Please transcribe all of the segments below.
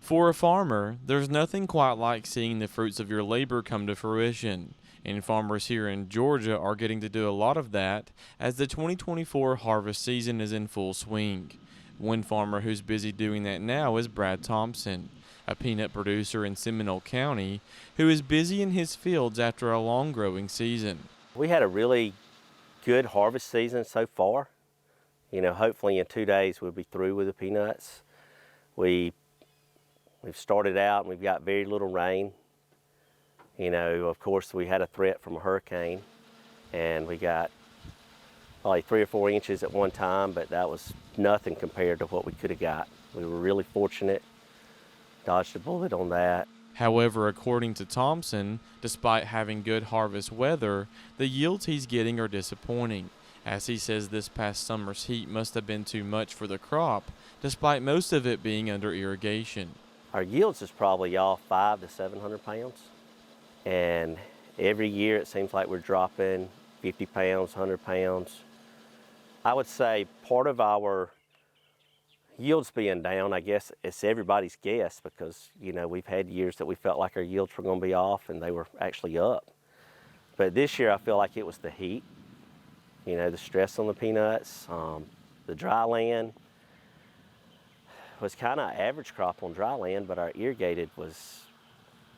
For a farmer, there's nothing quite like seeing the fruits of your labor come to fruition, and farmers here in Georgia are getting to do a lot of that as the 2024 harvest season is in full swing. One farmer who's busy doing that now is Brad Thompson, a peanut producer in Seminole County who is busy in his fields after a long growing season. We had a really good harvest season so far. Hopefully in 2 days we'll be through with the peanuts. We've started out and we've got very little rain. Of course we had a threat from a hurricane and we got probably 3 or 4 inches at one time, but that was nothing compared to what we could have got. We were really fortunate, dodged a bullet on that. However, according to Thompson, despite having good harvest weather, the yields he's getting are disappointing, as he says this past summer's heat must have been too much for the crop, despite most of it being under irrigation. Our yields is probably off 500 to 700 pounds, and every year it seems like we're dropping 50 pounds, 100 pounds. I would say part of our yields being down, I guess it's everybody's guess, because we've had years that we felt like our yields were going to be off and they were actually up. But this year I feel like it was the heat, the stress on the peanuts, the dry land. Was kind of average crop on dry land, but our irrigated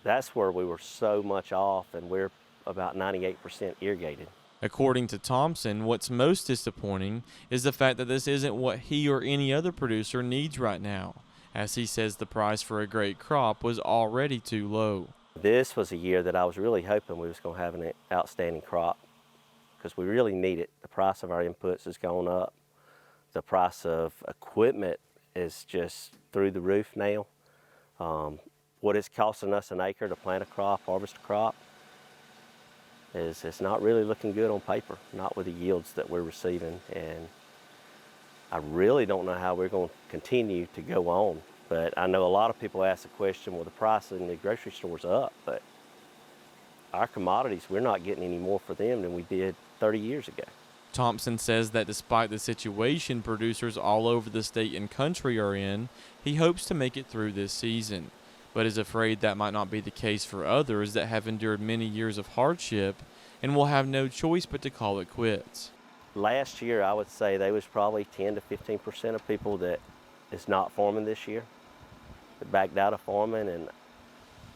that's where we were so much off, and we're about 98% irrigated. According to Thompson, what's most disappointing is the fact that this isn't what he or any other producer needs right now, as he says the price for a great crop was already too low. This was a year that I was really hoping we was going to have an outstanding crop, because we really need it. The price of our inputs has gone up. The price of equipment is just through the roof now. What it's costing us an acre to plant a crop, harvest a crop, it's not really looking good on paper, not with the yields that we're receiving. And I really don't know how we're going to continue to go on. But I know a lot of people ask the question, well, the price in the grocery store's up, but our commodities, we're not getting any more for them than we did 30 years ago. Thompson says that despite the situation producers all over the state and country are in, he hopes to make it through this season, but is afraid that might not be the case for others that have endured many years of hardship and will have no choice but to call it quits. Last year, I would say there was probably 10 to 15% of people that is not farming this year, that backed out of farming, and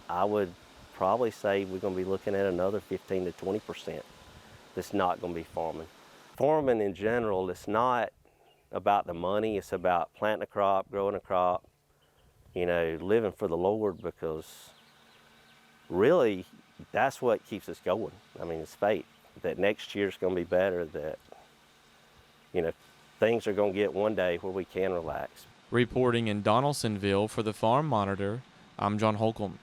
I would probably say we're going to be looking at another 15 to 20% that's not going to be farming. Farming in general, it's not about the money, it's about planting a crop, growing a crop, living for the Lord, because really that's what keeps us going. I mean, it's faith that next year's going to be better, that, things are going to get one day where we can relax. Reporting in Donaldsonville for the Farm Monitor, I'm John Holcomb.